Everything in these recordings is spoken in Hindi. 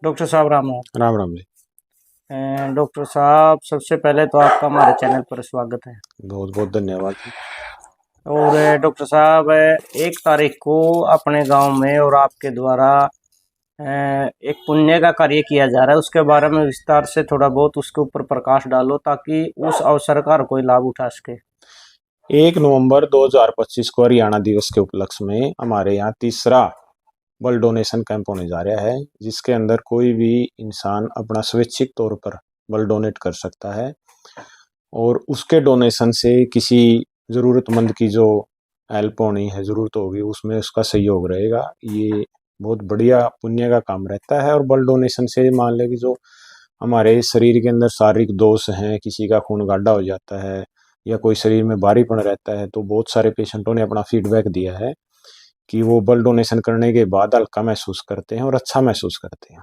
डॉक्टर साहब राम राम। राम राम जी। डॉक्टर साहब, सबसे पहले तो आपका हमारे चैनल पर स्वागत है। बहुत बहुत धन्यवाद जी। और डॉक्टर साहब, 1 तारीख को अपने गांव में और आपके द्वारा एक पुण्य का कार्य किया जा रहा है, उसके बारे में विस्तार से थोड़ा बहुत उसके ऊपर प्रकाश डालो ताकि उस अवसर का हर कोई लाभ उठा सके। 1 नवंबर 2025 को हरियाणा दिवस के उपलक्ष्य में हमारे यहाँ तीसरा ब्लड डोनेशन कैंप होने जा रहा है, जिसके अंदर कोई भी इंसान अपना स्वैच्छिक तौर पर ब्लड डोनेट कर सकता है और उसके डोनेशन से किसी ज़रूरतमंद की जो हेल्प होनी है, ज़रूरत होगी, उसमें उसका सहयोग रहेगा। ये बहुत बढ़िया पुण्य का काम रहता है। और ब्लड डोनेशन से मान लें कि जो हमारे शरीर के अंदर शारीरिक दोष हैं, किसी का खून गाढ़ा हो जाता है या कोई शरीर में भारीपन रहता है, तो बहुत सारे पेशेंटों ने अपना फीडबैक दिया है कि वो ब्लड डोनेशन करने के बाद हल्का महसूस करते हैं और अच्छा महसूस करते हैं।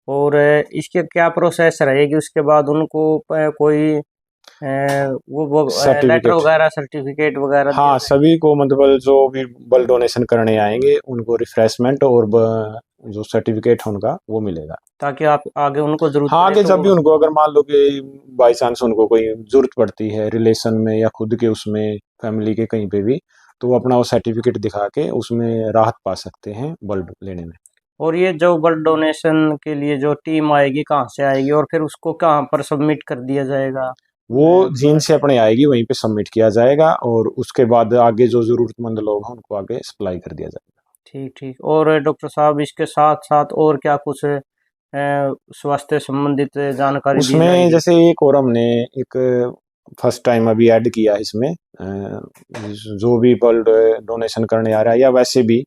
और इसके क्या प्रोसेस रहेगी उसके बाद उनको कोई वो लेटर सर्टिफिकेट, वगैरह, सर्टिफिकेट वगैरह दिया हाँ, जाएगा? सभी को मतलब जो भी ब्लड डोनेशन करने आएंगे उनको रिफ्रेशमेंट और जो सर्टिफिकेट है उनका वो मिलेगा, ताकि आप आगे उनको जरूरत हाँ, पड़े आगे तो जब भी उनको अगर मान लो कि बाई चांस उनको कोई जरूरत पड़ती है रिलेशन में या खुद के उसमें फैमिली के कहीं पे भी, तो वो अपना वो सर्टिफिकेट दिखा के उसमें राहत पा सकते हैं ब्लड लेने में। और ये जो ब्लड डोनेशन के लिए जो टीम आएगी कहाँ से आएगी और फिर उसको कहाँ पर सबमिट कर दिया जाएगा? वो जीन से अपने आएगी, वहीं पे सबमिट किया जाएगा और उसके बाद आगे जो जरूरतमंद लोग हैं उनको आगे सप्लाई कर दिया जाएगा। ठीक ठीक। और डॉक्टर साहब, इसके साथ साथ और क्या कुछ स्वास्थ्य संबंधित जानकारी दी उसमें जाएगी? जैसे एक और हमने एक फर्स्ट टाइम अभी ऐड किया है इसमें, जो भी ब्लड डोनेशन करने आ रहा है या वैसे भी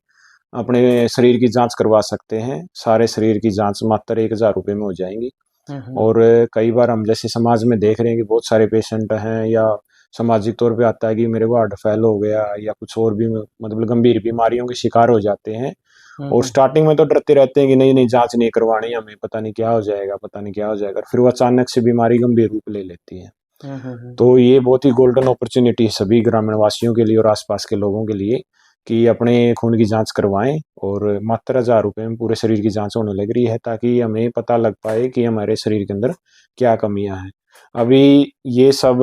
अपने शरीर की जांच करवा सकते हैं। सारे शरीर की जांच मात्र 1,000 रुपये में हो जाएंगी। हम्म। और कई बार हम जैसे समाज में देख रहे हैं कि बहुत सारे पेशेंट हैं या सामाजिक तौर पे आता है कि मेरे को हार्ट फेल हो गया या कुछ और भी मतलब गंभीर बीमारियों के शिकार हो जाते हैं। और हम्म। स्टार्टिंग में तो डरते रहते हैं कि नहीं नहीं जांच नहीं करवानी हमें, पता नहीं क्या हो जाएगा, पता नहीं क्या हो जाएगा, फिर वो अचानक से बीमारी गंभीर रूप ले लेती है। हम्म। तो ये बहुत ही गोल्डन अपॉर्चुनिटी है सभी ग्रामीण वासियों के लिए और आसपास के लोगों के लिए कि अपने खून की जांच करवाएं। और मात्र 1,000 रुपये में पूरे शरीर की जांच होने लग रही है ताकि हमें पता लग पाए कि हमारे शरीर के अंदर क्या कमियां हैं। अभी ये सब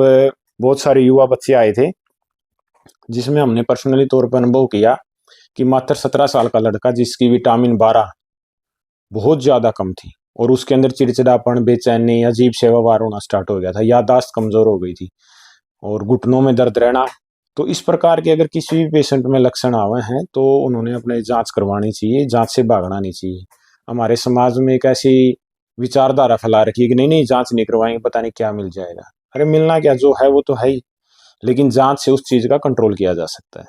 बहुत सारे युवा बच्चे आए थे जिसमें हमने पर्सनली तौर पर अनुभव किया कि मात्र 17 साल का लड़का जिसकी विटामिन 12 बहुत ज्यादा कम थी और उसके अंदर चिड़चिड़ापन, बेचैनी, अजीब से व्यवहार होना स्टार्ट हो गया था, याददाश्त कमजोर हो गई थी और घुटनों में दर्द रहना। तो इस प्रकार के अगर किसी भी पेशेंट में लक्षण आवे हैं तो उन्होंने अपने जांच करवानी चाहिए, जांच से भागना नहीं चाहिए। हमारे समाज में एक ऐसी विचारधारा फैला रखी है कि नहीं नहीं जांच नहीं करवाएंगे पता नहीं क्या मिल जाएगा। अरे मिलना क्या, जो है वो तो है ही, लेकिन जांच से उस चीज का कंट्रोल किया जा सकता है।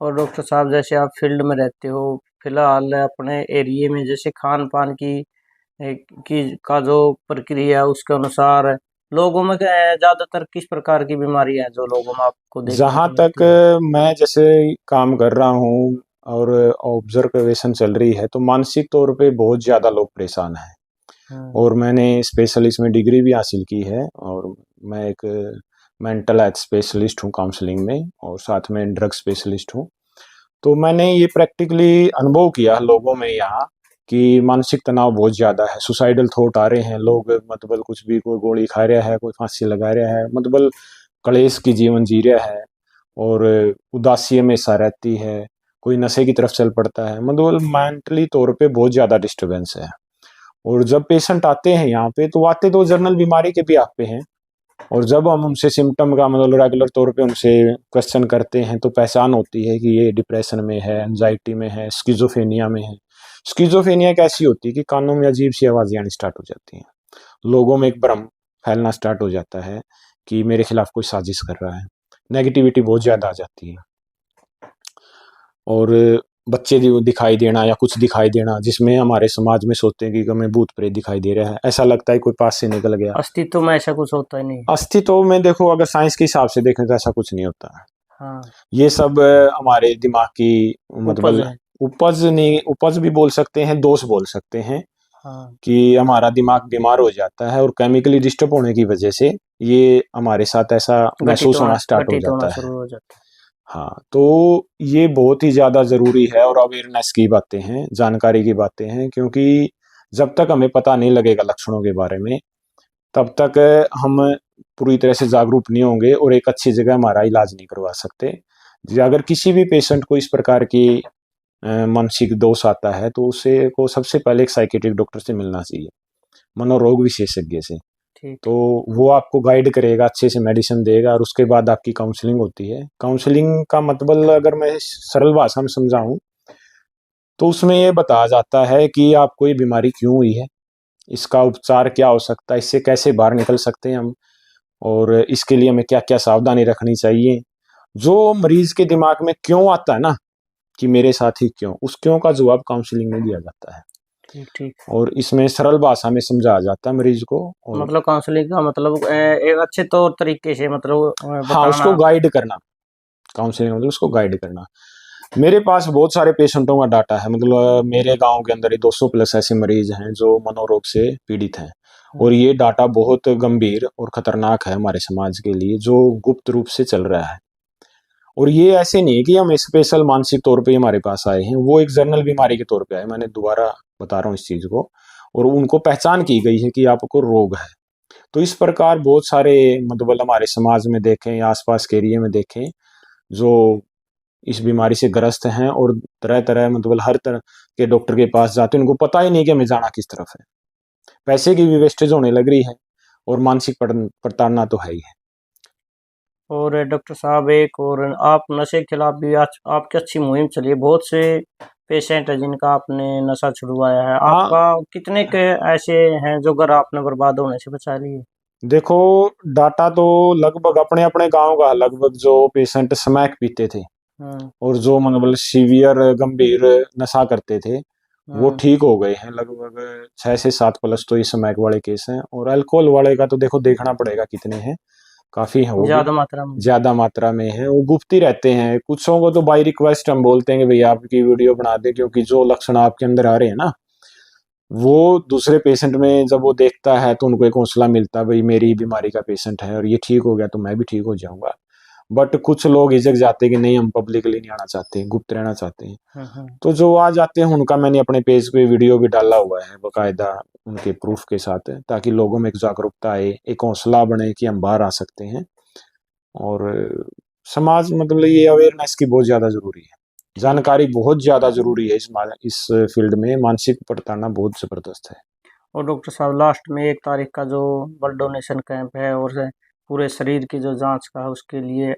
और डॉक्टर साहब, जैसे आप फील्ड में रहते हो, फिलहाल अपने एरिए में जैसे खान पान का जो प्रक्रिया है उसके अनुसार लोगों में क्या है, ज्यादातर किस प्रकार की बीमारी है जो लोगों में आपको देखने जहां को तक मिलती है? मैं जैसे काम कर रहा हूँ और ऑब्जर्वेशन चल रही है तो मानसिक तौर पे बहुत ज्यादा लोग परेशान हैं। हम्म। और मैंने स्पेशलिस्ट में डिग्री भी हासिल की है और मैं एक मेंटल हेल्थ स्पेशलिस्ट हूँ काउंसलिंग में और साथ में ड्रग स्पेशलिस्ट हूँ। तो मैंने ये प्रैक्टिकली अनुभव किया लोगों में यहाँ कि मानसिक तनाव बहुत ज़्यादा है, सुसाइडल थॉट आ रहे हैं, लोग मतलब कुछ भी, कोई गोली खा रहा है, कोई फांसी लगा रहा है, मतलब कलेश की जीवन जी रहा है और उदासी हमेशा रहती है, कोई नशे की तरफ चल पड़ता है, मतलब मेंटली तौर पे बहुत ज़्यादा डिस्टर्बेंस है। और जब पेशेंट आते हैं यहाँ पे तो आते तो जनरल बीमारी के भी आप पे हैं और जब हम उनसे सिम्टम का मतलब रेगुलर तौर पे उनसे क्वेश्चन करते हैं तो पहचान होती है कि ये डिप्रेशन में है, एंजाइटी में है, स्किज़ोफ्रेनिया में है। स्किज़ोफ्रेनिया कैसी होती है कि कानों में अजीब सी आवाज़ें आनी स्टार्ट हो जाती हैं, लोगों में एक भ्रम फैलना स्टार्ट हो जाता है कि मेरे खिलाफ कोई साजिश कर रहा है, नेगेटिविटी बहुत ज़्यादा आ जाती है। और बच्चे दिखाई देना या कुछ दिखाई देना जिसमें हमारे समाज में सोचते हैं कि हमें भूत प्रेत दिखाई दे रहा है, ऐसा लगता है कोई पास से निकल गया। अस्तित्व में ऐसा कुछ होता ही नहीं। अस्तित्व में देखो अगर साइंस के हिसाब से देखें तो ऐसा कुछ नहीं होता है। हाँ। ये सब हमारे दिमाग की उपज मतलब है। उपज नहीं, उपज भी बोल सकते हैं, दोष बोल सकते हैं हाँ। कि हमारा दिमाग बीमार हो जाता है और केमिकली डिस्टर्ब होने की वजह से ये हमारे साथ ऐसा महसूस होना स्टार्ट हो घटित होना जाता है। शुरू हो जाता हाँ, तो ये बहुत ही ज़्यादा ज़रूरी है और अवेयरनेस की बातें हैं, जानकारी की बातें हैं, क्योंकि जब तक हमें पता नहीं लगेगा लक्षणों के बारे में, तब तक हम पूरी तरह से जागरूक नहीं होंगे और एक अच्छी जगह हमारा इलाज नहीं करवा सकते। अगर किसी भी पेशेंट को इस प्रकार की मानसिक दोष आता है तो उसे को सबसे पहले एक साइकेट्रिक डॉक्टर से मिलना चाहिए, मनोरोग विशेषज्ञ से। ठीक। तो वो आपको गाइड करेगा, अच्छे से मेडिसिन देगा और उसके बाद आपकी काउंसलिंग होती है। काउंसलिंग का मतलब अगर मैं सरल भाषा में समझाऊं तो उसमें ये बताया जाता है कि आपको ये बीमारी क्यों हुई है, इसका उपचार क्या हो सकता है, इससे कैसे बाहर निकल सकते हैं हम, और इसके लिए हमें क्या क्या सावधानी रखनी चाहिए। जो मरीज के दिमाग में क्यों आता है ना कि मेरे साथ ही क्यों, उस क्यों का जवाब काउंसलिंग में दिया जाता है। ठीक ठीक। और इसमें सरल भाषा में समझाया जाता है मरीज को। और मतलब काउंसलिंग का मतलब एक अच्छे तौर तरीके से मतलब हाँ, बताना। उसको गाइड करना। काउंसलिंग मतलब उसको गाइड करना। मेरे पास बहुत सारे पेशेंटों का डाटा है, मतलब मेरे गांव के अंदर ही 200 प्लस ऐसे मरीज हैं जो मनोरोग से पीड़ित हैं। और ये डाटा बहुत गंभीर और खतरनाक है हमारे समाज के लिए, जो गुप्त रूप से चल रहा है। और ये ऐसे नहीं है कि हम स्पेशल मानसिक तौर पे हमारे पास आए हैं, वो एक जर्नल बीमारी के तौर पे आए। मैंने दोबारा बता रहा हूँ इस चीज को। और उनको पहचान की गई है कि आपको रोग है। तो इस प्रकार बहुत सारे मतलब हमारे समाज में देखें या आसपास के एरिया में देखें जो इस बीमारी से ग्रस्त हैं और तरह तरह मतलब हर तरह के डॉक्टर के पास जाते हैं, उनको पता ही नहीं कि हमें जाना किस तरफ है। पैसे की भी वेस्टेज होने लग रही है और मानसिक प्रताड़ना तो है ही है। और डॉक्टर साहब एक और आप नशे के खिलाफ भी आज आपकी अच्छी मुहिम चली है, बहुत से पेशेंट है जिनका आपने नशा छुड़वाया है। हाँ, आपका कितने के ऐसे हैं जो घर आपने बर्बाद होने से बचा लिए? देखो डाटा तो लगभग अपने अपने गांव का, लगभग जो पेशेंट स्मैक पीते थे हम्म और जो मतलब सीवियर गंभीर नशा करते थे वो हम्म। ठीक हो गए हैं। लगभग 6 से 7 प्लस तो ये स्मैक वाले केस हैं। और अल्कोहल वाले का तो देखो देखना पड़ेगा कितने हैं, काफी हैं वो भी, ज्यादा मात्रा में। ज्यादा मात्रा में है। वो गुप्त ही रहते हैं। कुछों को तो बाई रिक्वेस्ट हम बोलते हैं कि भैया आपकी वीडियो बना दे, क्योंकि जो लक्षण आपके अंदर आ रहे हैं ना, वो दूसरे पेशेंट में जब वो देखता है तो उनको एक हौसला मिलता है, भाई मेरी बीमारी का पेशेंट है और ये ठीक हो गया तो मैं भी ठीक हो जाऊंगा। बट कुछ लोग हिचक जाते हैं कि नहीं, हम पब्लिकली नहीं आना चाहते, गुप्त रहना चाहते हैं। हम्म। तो जो आ जाते हैं उनका मैंने अपने पेज पे वीडियो भी डाला हुआ है बकायदा, उनके प्रूफ के साथ, ताकि लोगों में एक जागरूकता आए, एक हौसला बने कि हम बाहर आ सकते हैं। और समाज मतलब ये अवेयरनेस की बहुत ज्यादा जरूरी है, ठीक। जानकारी बहुत ज्यादा जरूरी है। इस फील्ड में मानसिक प्रताड़ना बहुत जबरदस्त है। और डॉक्टर साहब लास्ट में 1 तारीख का जो ब्लड डोनेशन कैंप है और पूरे शरीर की जो जांच का है उसके लिए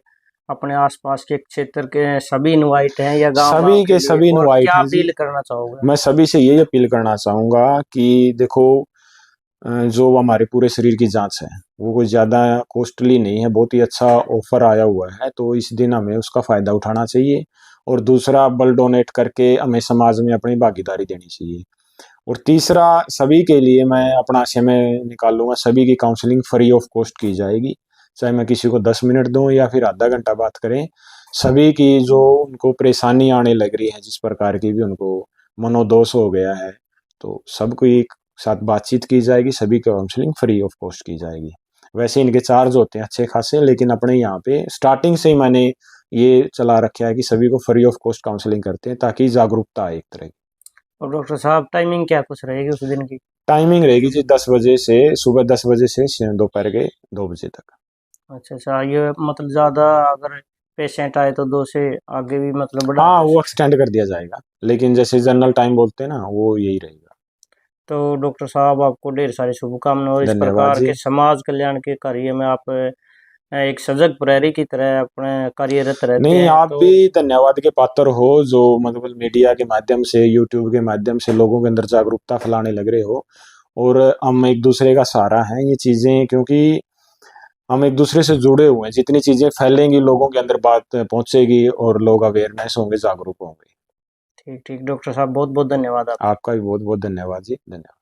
अपने आसपास के क्षेत्र के सभी इनवाइट हैं या गांव गांव सभी के के लिए, सभी और इनवाइट क्या हैं जी। अपील करना चाहोगे? मैं सभी से यही अपील करना चाहूंगा कि देखो जो हमारे पूरे शरीर की जांच है वो कोई ज़्यादा कॉस्टली नहीं है, बहुत ही अच्छा ऑफर आया हुआ है। तो इस दिन हमें उसका फ़ायदा उठाना चाहिए। और दूसरा, ब्लड डोनेट करके हमें समाज में अपनी भागीदारी देनी चाहिए। और तीसरा, सभी के लिए मैं अपना समय निकालूंगा, सभी की काउंसलिंग फ्री ऑफ कॉस्ट की जाएगी। चाहे मैं किसी को 10 मिनट दूं या फिर आधा घंटा बात करें, सभी की जो उनको परेशानी आने लग रही है, जिस प्रकार की भी उनको मनोदोष हो गया है, तो सबकी साथ बातचीत की जाएगी, सभी की काउंसलिंग फ्री ऑफ कॉस्ट की जाएगी। वैसे इनके चार्ज होते हैं अच्छे खासे, लेकिन अपने यहाँ पे स्टार्टिंग से ही मैंने ये चला रखा है कि सभी को फ्री ऑफ कॉस्ट काउंसलिंग करते हैं, ताकि जागरूकता आए एक तरह की। और डॉक्टर साहब टाइमिंग क्या कुछ रहेगी उस दिन की? टाइमिंग रहेगी जी 10 बजे से, सुबह 10 बजे से दोपहर के 2 बजे तक। अच्छा अच्छा, ये मतलब ज़्यादा अगर पेशेंट आए तो 2 से आगे भी मतलब बढ़ा हाँ, जा वो सकता है। एक्सटेंड कर दिया जाएगा, लेकिन जैसे जनरल टाइम बोलते हैं ना, वो यही रहेगा। तो डॉक्टर साहब आपको ढेर सारी शुभकामनाएं, और इस धन्यवाद प्रकार जी। के समाज कल्याण के कार्य में आप एक सजग प्रहरी की तरह अपने कार्यरत रहते नहीं, हैं। आप तो भी धन्यवाद के पात्र हो, जो मतलब मीडिया के माध्यम से, यूट्यूब के माध्यम से लोगों के अंदर जागरूकता फैलाने लग रहे हो। और हम एक दूसरे का सहारा हैं ये चीजें, क्योंकि हम एक दूसरे से जुड़े हुए हैं। जितनी चीजें फैलेंगी, लोगों के अंदर बात पहुंचेगी और लोग अवेयरनेस होंगे, जागरूक होंगे। ठीक ठीक डॉक्टर साहब, बहुत बहुत धन्यवाद आपका। आपका भी बहुत बहुत धन्यवाद जी, धन्यवाद।